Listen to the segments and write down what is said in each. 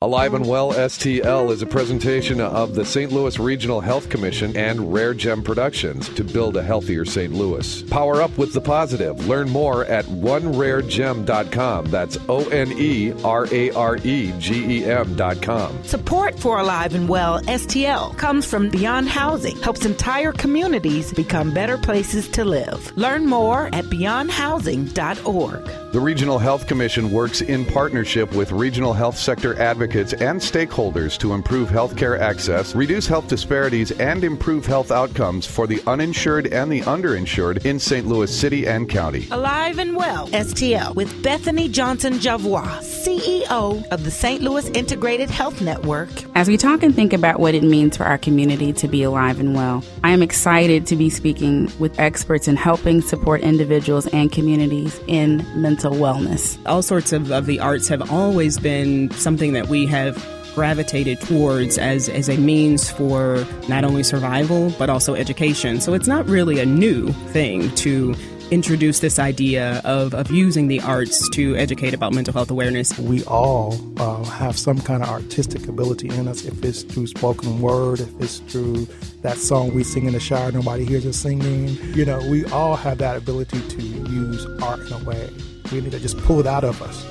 Alive and Well STL is a presentation of the St. Louis Regional Health Commission and Rare Gem Productions to build a healthier St. Louis. Power up with the positive. Learn more at oneraregem.com. That's ONERAREGEM.com. Support for Alive and Well STL comes from Beyond Housing, helps entire communities become better places to live. Learn more at beyondhousing.org. The Regional Health Commission works in partnership with regional health sector advocates and stakeholders to improve healthcare access, reduce health disparities, and improve health outcomes for the uninsured and the underinsured in St. Louis City and County. Alive and Well STL with Bethany Johnson-Javois, CEO of the St. Louis Integrated Health Network. As we talk and think about what it means for our community to be alive and well, I am excited to be speaking with experts in helping support individuals and communities in mental wellness. All sorts of the arts have always been something that we have gravitated towards as a means for not only survival, but also education. So it's not really a new thing to introduce this idea of using the arts to educate about mental health awareness. We all have some kind of artistic ability in us, if it's through spoken word, if it's through that song we sing in the shower, nobody hears us singing. We all have that ability to use art in a way. We need to just pull it out of us.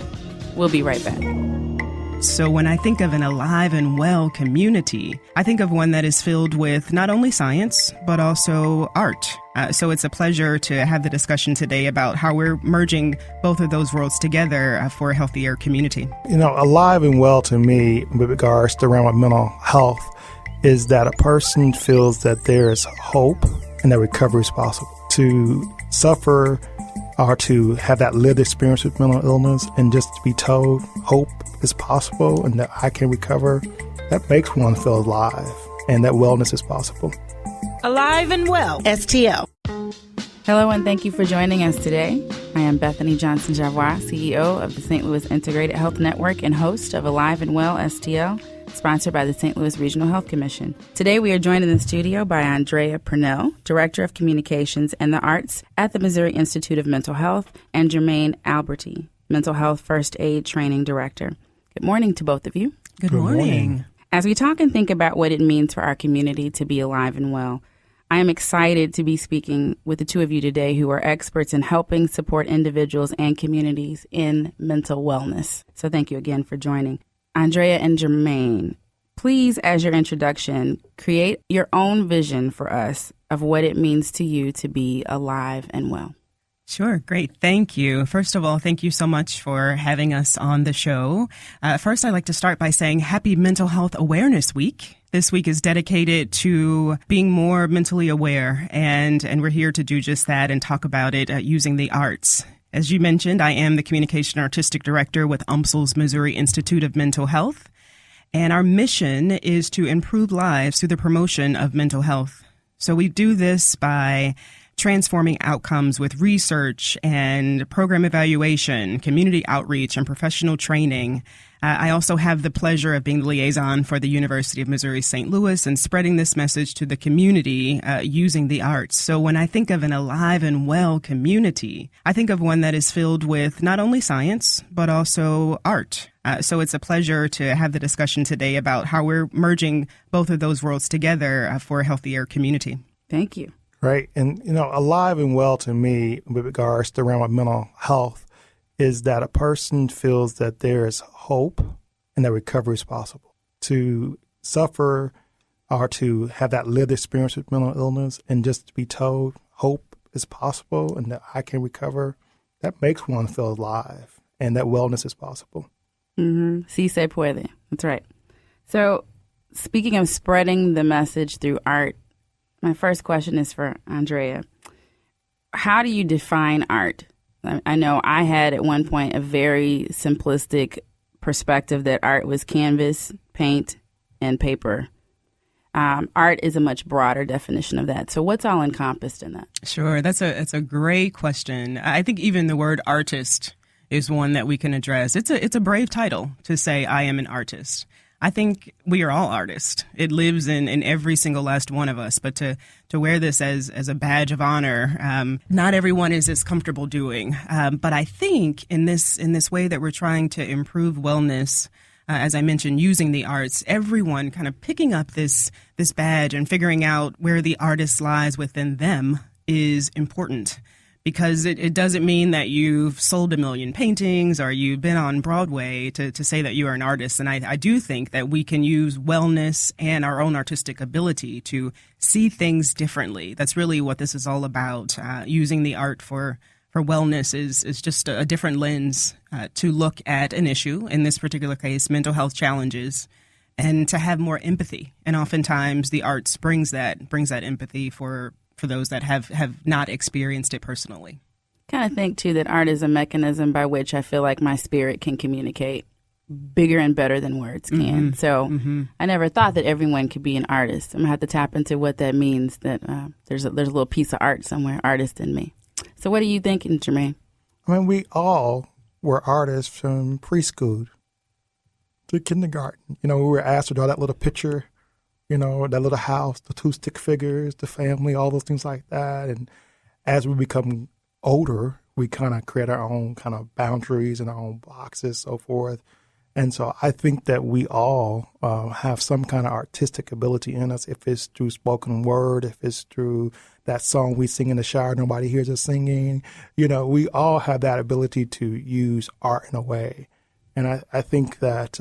We'll be right back. So when I think of an alive and well community, I think of one that is filled with not only science, but also art. So it's a pleasure to have the discussion today about how we're merging both of those worlds together for a healthier community. Alive and well to me, with regards to around mental health, is that a person feels that there is hope and that recovery is possible. To suffer or to have that lived experience with mental illness and just to be told hope is possible and that I can recover, that makes one feel alive and that wellness is possible. Alive and Well STL. Hello and thank you for joining us today. I am Bethany Johnson-Javois, CEO of the St. Louis Integrated Health Network and host of Alive and Well STL, sponsored by the St. Louis Regional Health Commission. Today we are joined in the studio by Andrea Purnell, Director of Communications and the Arts at the Missouri Institute of Mental Health, and Jermine Alberty, Mental Health First Aid Training Director. Good morning to both of you. Good morning. As we talk and think about what it means for our community to be alive and well, I am excited to be speaking with the two of you today who are experts in helping support individuals and communities in mental wellness. So thank you again for joining. Andrea and Jermine, please, as your introduction, create your own vision for us of what it means to you to be alive and well. Sure. Great. Thank you. First of all, thank you so much for having us on the show. First, I'd like to start by saying Happy Mental Health Awareness Week. This week is dedicated to being more mentally aware, and we're here to do just that and talk about it using the arts. As you mentioned, I am the Communication Artistic Director with UMSL's Missouri Institute of Mental Health, and our mission is to improve lives through the promotion of mental health. So we do this by transforming outcomes with research and program evaluation, community outreach, and professional training. I also have the pleasure of being the liaison for the University of Missouri St. Louis and spreading this message to the community using the arts. So when I think of an alive and well community, I think of one that is filled with not only science, but also art. So it's a pleasure to have the discussion today about how we're merging both of those worlds together for a healthier community. Thank you. Right. And, alive and well to me, with regards to around mental health, is that a person feels that there is hope and that recovery is possible. To suffer or to have that lived experience with mental illness and just to be told hope is possible and that I can recover, that makes one feel alive and that wellness is possible. Sí se puede. That's right. So speaking of spreading the message through art, my first question is for Andrea. How do you define art? I know I had at one point a very simplistic perspective that art was canvas, paint, and paper. Art is a much broader definition of that. So what's all encompassed in that? Sure. That's a great question. I think even the word artist is one that we can address. It's a brave title to say I am an artist. I think we are all artists. It lives in every single last one of us. But to wear this as a badge of honor, not everyone is as comfortable doing. But I think in this way that we're trying to improve wellness as I mentioned, using the arts, everyone kind of picking up this badge and figuring out where the artist lies within them is important. Because it doesn't mean that you've sold 1 million paintings or you've been on Broadway to say that you are an artist. And I do think that we can use wellness and our own artistic ability to see things differently. That's really what this is all about. Using the art for wellness is just a different lens to look at an issue, in this particular case, mental health challenges, and to have more empathy. And oftentimes the arts brings that empathy for those that have not experienced it personally. Kind of think, too, that art is a mechanism by which I feel like my spirit can communicate bigger and better than words can. So I never thought that everyone could be an artist. I'm going to have to tap into what that means, that there's a little piece of art somewhere, artist in me. So what are you thinking, Jermine? I mean, we all were artists from preschool to kindergarten. We were asked to draw that little picture, that little house, the 2 stick figures, the family, all those things like that. And as we become older, we kind of create our own kind of boundaries and our own boxes, so forth. And so I think that we all have some kind of artistic ability in us, if it's through spoken word, if it's through that song we sing in the shower, nobody hears us singing. We all have that ability to use art in a way. And I think that,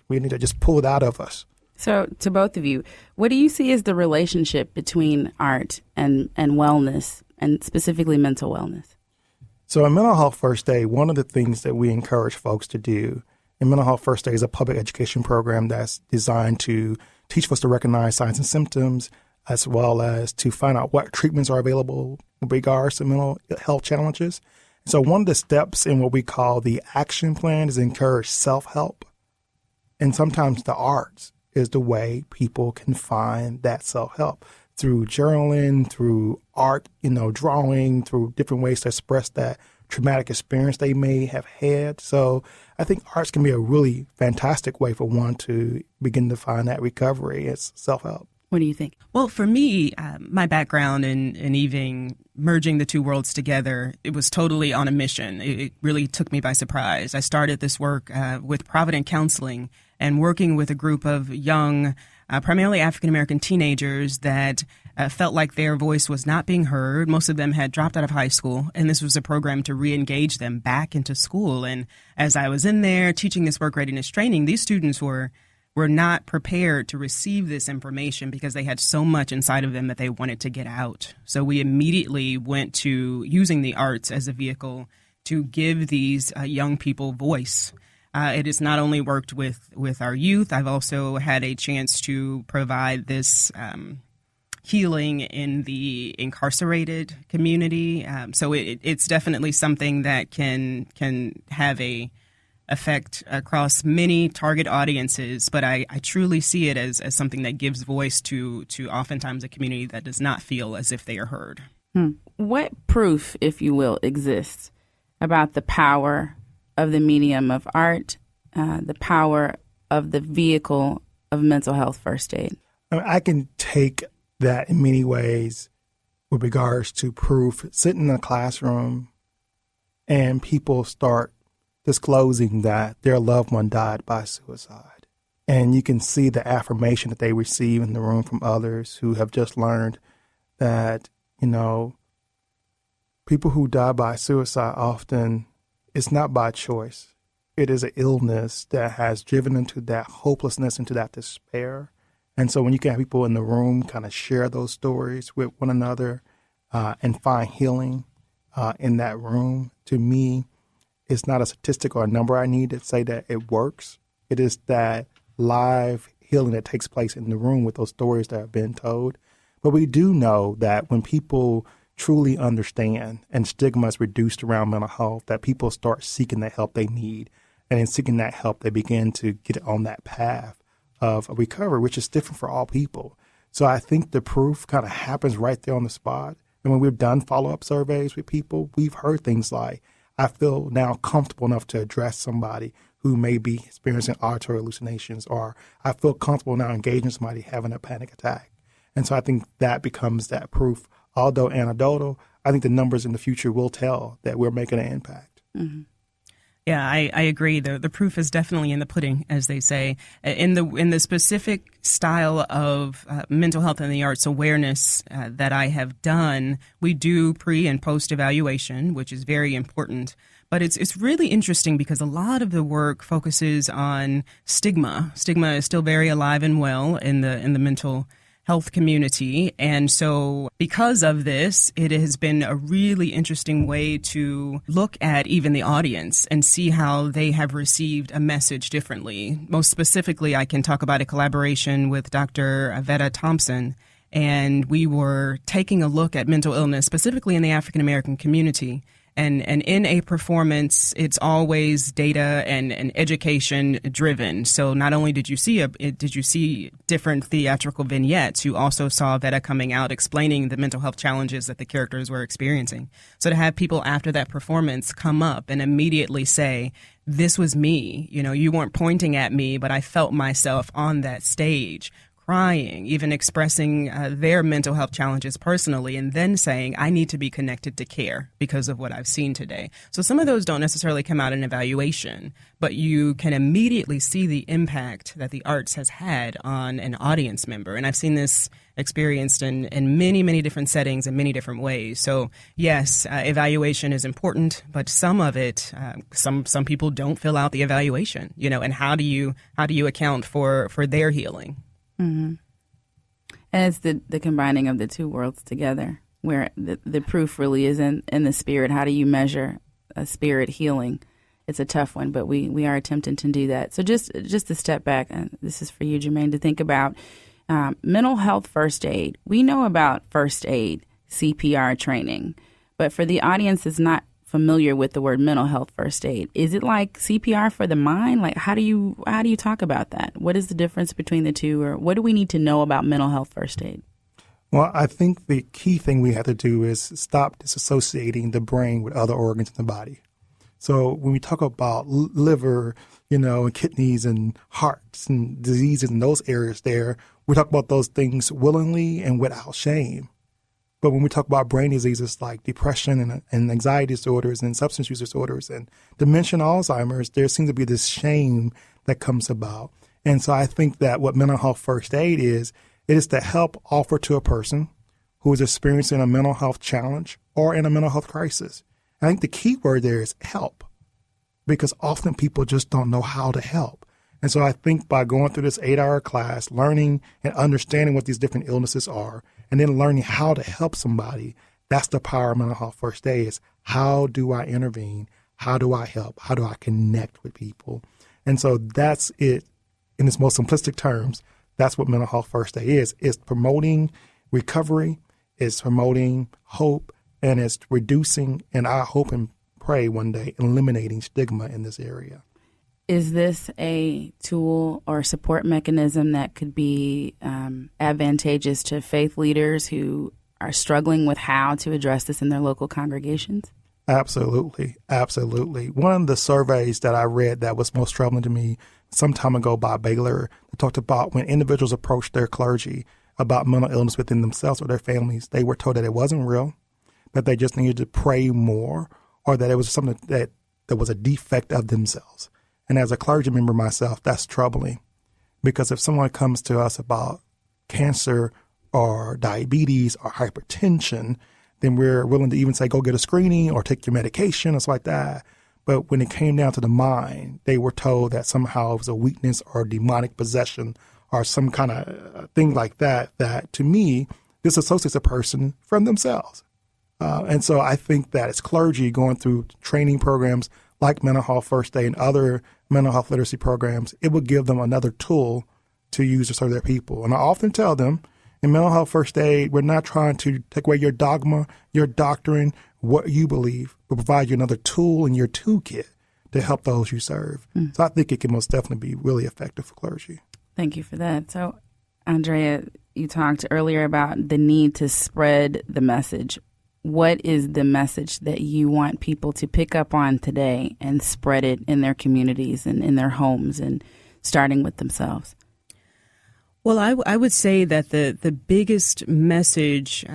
we need to just pull it out of us. So to both of you, what do you see as the relationship between art and wellness, and specifically mental wellness? So in Mental Health First Aid, one of the things that we encourage folks to do, and Mental Health First Aid is a public education program that's designed to teach folks to recognize signs and symptoms, as well as to find out what treatments are available with regards to mental health challenges. So one of the steps in what we call the action plan is encourage self-help. And sometimes the arts is the way people can find that self-help, through journaling, through art, drawing, through different ways to express that traumatic experience they may have had. So I think arts can be a really fantastic way for one to begin to find that recovery. It's self-help. What do you think? Well, for me, my background in even merging the two worlds together, it was totally on a mission. It really took me by surprise. I started this work with Provident Counseling and working with a group of young, primarily African-American teenagers that felt like their voice was not being heard. Most of them had dropped out of high school, and this was a program to re-engage them back into school. And as I was in there teaching this work readiness training, these students were not prepared to receive this information because they had so much inside of them that they wanted to get out. So we immediately went to using the arts as a vehicle to give these young people voice. It has not only worked with our youth, I've also had a chance to provide this healing in the incarcerated community. So it's definitely something that can have a effect across many target audiences, but I truly see it as something that gives voice to oftentimes a community that does not feel as if they are heard. What proof, if you will, exists about the power of the medium of art, the power of the vehicle of mental health first aid? I can take that in many ways with regards to proof. Sitting in a classroom and people start disclosing that their loved one died by suicide. And you can see the affirmation that they receive in the room from others who have just learned that, people who die by suicide often, it's not by choice. It is an illness that has driven into that hopelessness, into that despair. And so when you can have people in the room kind of share those stories with one another and find healing in that room, to me, it's not a statistic or a number I need to say that it works. It is that live healing that takes place in the room with those stories that have been told. But we do know that when people truly understand and stigma is reduced around mental health, that people start seeking the help they need. And in seeking that help, they begin to get on that path of a recovery, which is different for all people. So I think the proof kind of happens right there on the spot. And when we've done follow-up surveys with people, we've heard things like, I feel now comfortable enough to address somebody who may be experiencing auditory hallucinations, or I feel comfortable now engaging somebody having a panic attack. And so I think that becomes that proof. Although anecdotal, I think the numbers in the future will tell that we're making an impact. Mm-hmm. Yeah, I agree. The proof is definitely in the pudding, as they say. In the specific style of mental health and the arts awareness that I have done, we do pre and post evaluation, which is very important. But it's really interesting because a lot of the work focuses on stigma. Stigma is still very alive and well in the mental health community. And so because of this, it has been a really interesting way to look at even the audience and see how they have received a message differently. Most specifically, I can talk about a collaboration with Dr. Avetta Thompson. And we were taking a look at mental illness, specifically in the African American community. And in a performance, it's always data and education driven. So not only did you see different theatrical vignettes, you also saw Vetta coming out explaining the mental health challenges that the characters were experiencing. So to have people after that performance come up and immediately say, "This was me. You know, you weren't pointing at me, but I felt myself on that stage." Crying, even expressing their mental health challenges personally, and then saying, I need to be connected to care because of what I've seen today. So some of those don't necessarily come out in evaluation, but you can immediately see the impact that the arts has had on an audience member. And I've seen this experienced in many, many different settings in many different ways. So yes, evaluation is important, but some of it, some people don't fill out the evaluation, you know, and how do you account for their healing? Mm-hmm. And it's the combining of the two worlds together, where the proof really is in the spirit. How do you measure a spirit healing? It's a tough one, but we are attempting to do that. So just to step back, and this is for you, Jermine, to think about mental health first aid. We know about first aid, CPR training, but for the audience that's not familiar with the word mental health first aid, is it like CPR for the mind? Like, how do you talk about that? What is the difference between the two, or what do we need to know about mental health first aid? Well, I think the key thing we have to do is stop disassociating the brain with other organs in the body. So when we talk about liver, you know, and kidneys and hearts and diseases in those areas there, we talk about those things willingly and without shame. But when we talk about brain diseases like depression and anxiety disorders and substance use disorders and dementia and Alzheimer's, there seems to be this shame that comes about. And so I think that what mental health first aid is, it is to help offer to a person who is experiencing a mental health challenge or in a mental health crisis. I think the key word there is help, because often people just don't know how to help. And so I think by going through this 8-hour class, learning and understanding what these different illnesses are, and then learning how to help somebody, that's the power of mental health first aid is, how do I intervene? How do I help? How do I connect with people? And so that's it in its most simplistic terms. That's what mental health first aid is. It's promoting recovery, it's promoting hope, and it's reducing, and I hope and pray one day, eliminating stigma in this area. Is this a tool or support mechanism that could be advantageous to faith leaders who are struggling with how to address this in their local congregations? Absolutely. Absolutely. One of the surveys that I read that was most troubling to me some time ago by Baylor talked about when individuals approached their clergy about mental illness within themselves or their families, they were told that it wasn't real, that they just needed to pray more, or that it was something that was a defect of themselves. And as a clergy member myself, that's troubling, because if someone comes to us about cancer or diabetes or hypertension, then we're willing to even say, go get a screening or take your medication or something like that. But when it came down to the mind, they were told that somehow it was a weakness or demonic possession or some kind of thing like that, that to me, disassociates a person from themselves. And so I think that as clergy going through training programs like mental health first aid and other mental health literacy programs, it would give them another tool to use to serve their people. And I often tell them, in mental health first aid, we're not trying to take away your dogma, your doctrine, what you believe, but provide you another tool in your toolkit to help those you serve. So I think it can most definitely be really effective for clergy. Thank you for that. So, Andrea, you talked earlier about the need to spread the message. What is the message that you want people to pick up on today and spread it in their communities and in their homes, and starting with themselves? Well, I would say that the biggest message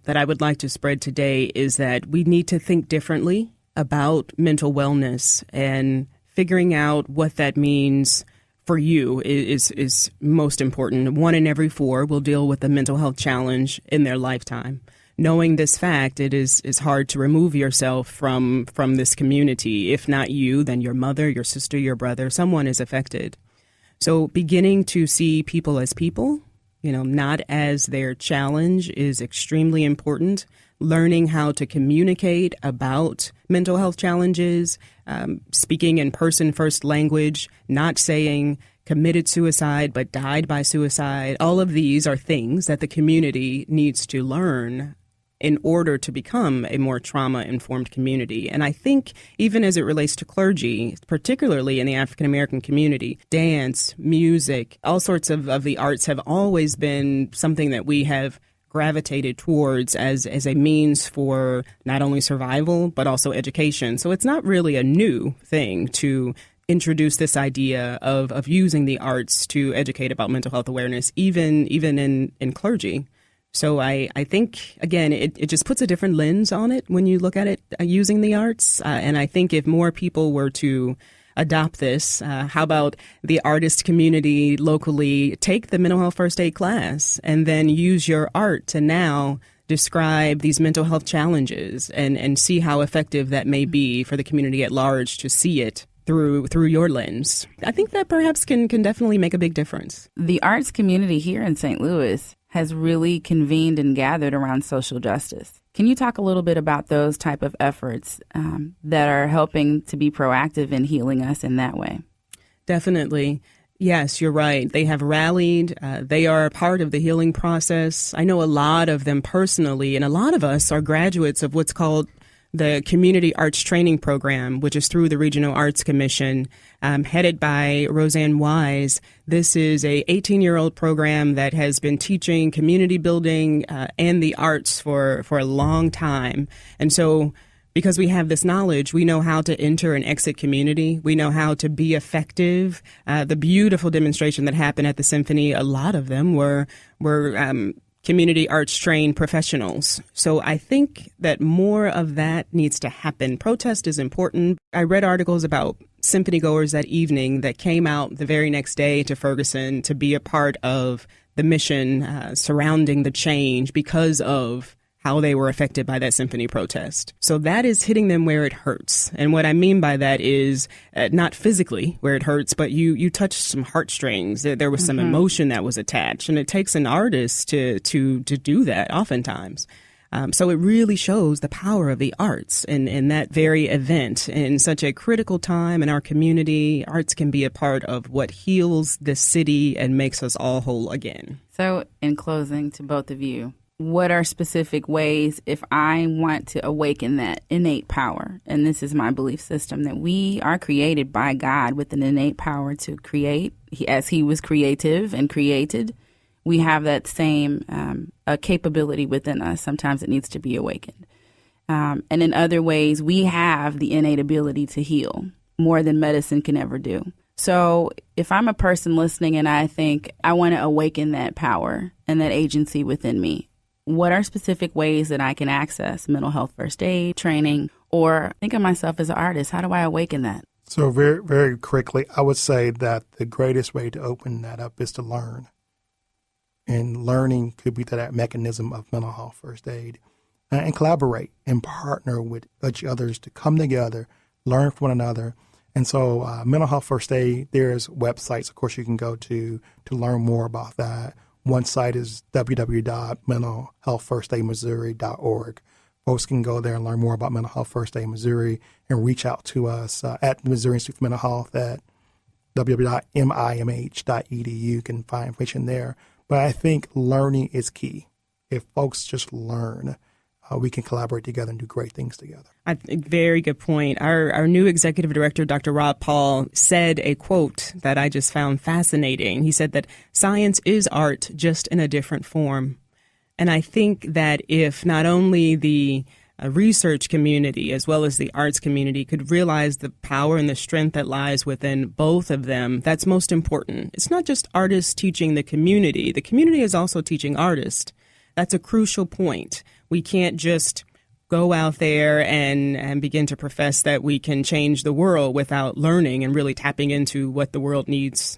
that I would like to spread today is that we need to think differently about mental wellness and figuring out what that means for you is most important. 1 in every 4 will deal with a mental health challenge in their lifetime. Knowing this fact, it is hard to remove yourself from this community. If not you, then your mother, your sister, your brother, someone is affected. So beginning to see people as people, not as their challenge, is extremely important. Learning how to communicate about mental health challenges, speaking in person-first language, not saying committed suicide but died by suicide. All of these are things that the community needs to learn in order to become a more trauma-informed community. And I think even as it relates to clergy, particularly in the African-American community, dance, music, all sorts of the arts have always been something that we have gravitated towards as a means for not only survival, but also education. So it's not really a new thing to introduce this idea of using the arts to educate about mental health awareness, even in clergy. So I think, again, it just puts a different lens on it when you look at it using the arts. And I think if more people were to adopt this, how about the artist community locally take the mental health first aid class and then use your art to now describe these mental health challenges and see how effective that may be for the community at large to see it through your lens. I think that perhaps can definitely make a big difference. The arts community here in St. Louis has really convened and gathered around social justice. Can you talk a little bit about those type of efforts that are helping to be proactive in healing us in that way? Definitely. Yes, you're right. They have rallied. They are a part of the healing process. I know a lot of them personally, and a lot of us are graduates of what's called the Community Arts Training Program, which is through the Regional Arts Commission, headed by Roseanne Wise. This is a 18-year-old program that has been teaching community building and the arts for a long time. And so because we have this knowledge, we know how to enter and exit community. We know how to be effective. The beautiful demonstration that happened at the symphony, a lot of them were community arts trained professionals. So I think that more of that needs to happen. Protest is important. I read articles about symphony goers that evening that came out the very next day to Ferguson to be a part of the mission surrounding the change because of how they were affected by that symphony protest. So that is hitting them where it hurts. And what I mean by that is not physically where it hurts, but you touched some heartstrings. There was some emotion that was attached. And it takes an artist to do that oftentimes. So it really shows the power of the arts in that very event. In such a critical time in our community, arts can be a part of what heals this city and makes us all whole again. So in closing, to both of you, what are specific ways, if I want to awaken that innate power, and this is my belief system, that we are created by God with an innate power to create, as he was creative and created, we have that same capability within us. Sometimes it needs to be awakened. And in other ways, we have the innate ability to heal more than medicine can ever do. So if I'm a person listening and I think I want to awaken that power and that agency within me, what are specific ways that I can access mental health first aid training, or think of myself as an artist? How do I awaken that? So very, very quickly, I would say that the greatest way to open that up is to learn. And learning could be that mechanism of mental health first aid. And collaborate and partner with each others to come together, learn from one another. And so mental health first aid, there's websites, of course, you can go to learn more about that. One site is www.mentalhealthfirstaidmissouri.org. Folks can go there and learn more about Mental Health First Aid Missouri and reach out to us at Missouri Institute for Mental Health at www.mimh.edu. You can find information there. But I think learning is key. If folks just learn, we can collaborate together and do great things together. Very good point. Our new executive director, Dr. Rob Paul, said a quote that I just found fascinating. He said that science is art, just in a different form. And I think that if not only the research community as well as the arts community could realize the power and the strength that lies within both of them, that's most important. It's not just artists teaching the community. The community is also teaching artists. That's a crucial point. We can't just go out there and begin to profess that we can change the world without learning and really tapping into what the world needs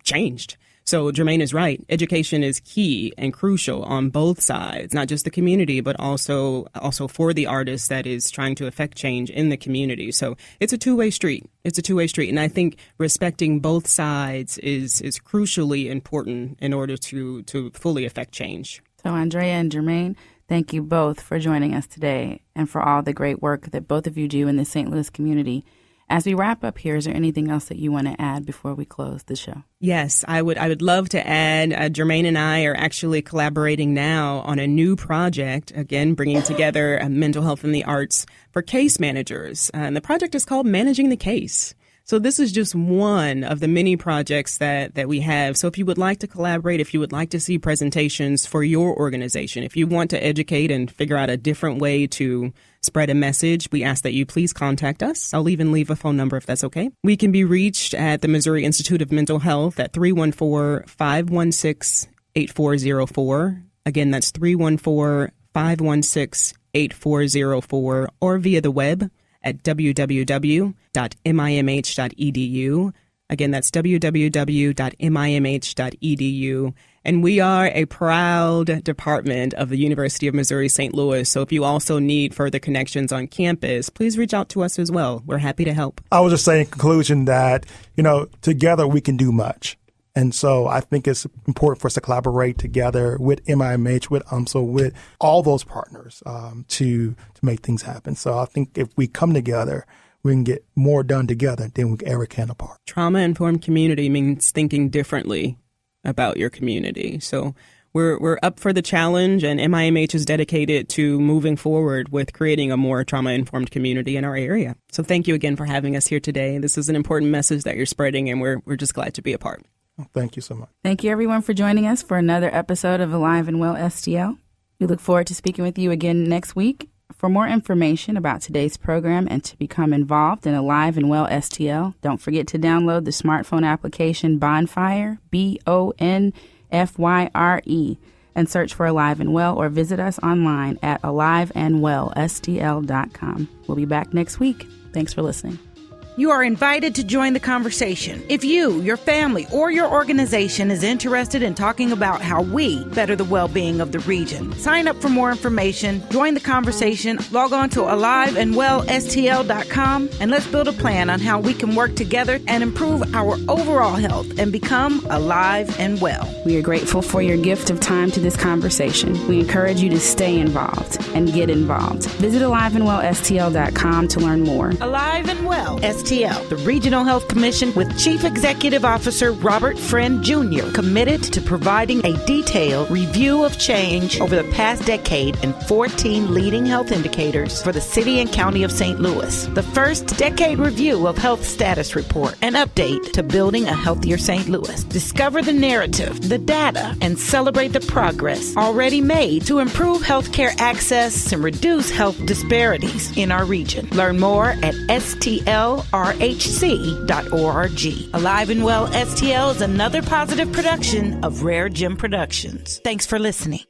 changed. So Jermine is right. Education is key and crucial on both sides, not just the community, but also for the artist that is trying to affect change in the community. So it's a two-way street. It's a two-way street. And I think respecting both sides is crucially important in order to fully affect change. So Andrea and Jermine, thank you both for joining us today and for all the great work that both of you do in the St. Louis community. As we wrap up here, is there anything else that you want to add before we close the show? Yes, I would love to add. Jermine and I are actually collaborating now on a new project, again, bringing together mental health and the arts for case managers. And the project is called Managing the Case. So this is just one of the many projects that we have. So if you would like to collaborate, if you would like to see presentations for your organization, if you want to educate and figure out a different way to spread a message, we ask that you please contact us. I'll even leave a phone number if that's okay. We can be reached at the Missouri Institute of Mental Health at 314-516-8404. Again, that's 314-516-8404, or via the web at www.mimh.edu. Again, that's www.mimh.edu. And we are a proud department of the University of Missouri St. Louis. So if you also need further connections on campus, please reach out to us as well. We're happy to help. I was just saying in conclusion that, together we can do much. And so I think it's important for us to collaborate together with MIMH, with UMSL, with all those partners to make things happen. So I think if we come together, we can get more done together than we ever can apart. Trauma-informed community means thinking differently about your community. So we're up for the challenge, and MIMH is dedicated to moving forward with creating a more trauma-informed community in our area. So thank you again for having us here today. This is an important message that you're spreading, and we're just glad to be a part. Thank you so much. Thank you, everyone, for joining us for another episode of Alive and Well STL. We look forward to speaking with you again next week. For more information about today's program and to become involved in Alive and Well STL, don't forget to download the smartphone application Bonfire, BONFYRE, and search for Alive and Well, or visit us online at aliveandwellstl.com. We'll be back next week. Thanks for listening. You are invited to join the conversation. If you, your family, or your organization is interested in talking about how we better the well-being of the region, sign up for more information, join the conversation, log on to aliveandwellstl.com, and let's build a plan on how we can work together and improve our overall health and become alive and well. We are grateful for your gift of time to this conversation. We encourage you to stay involved and get involved. Visit aliveandwellstl.com to learn more. Alive and Well STL, the Regional Health Commission with Chief Executive Officer Robert Friend Jr., committed to providing a detailed review of change over the past decade and 14 leading health indicators for the city and county of St. Louis. The first decade review of health status report, an update to building a healthier St. Louis. Discover the narrative, the data, and celebrate the progress already made to improve healthcare access and reduce health disparities in our region. Learn more at STLRHC.org. Alive and Well STL is another positive production of Rare Gem Productions. Thanks for listening.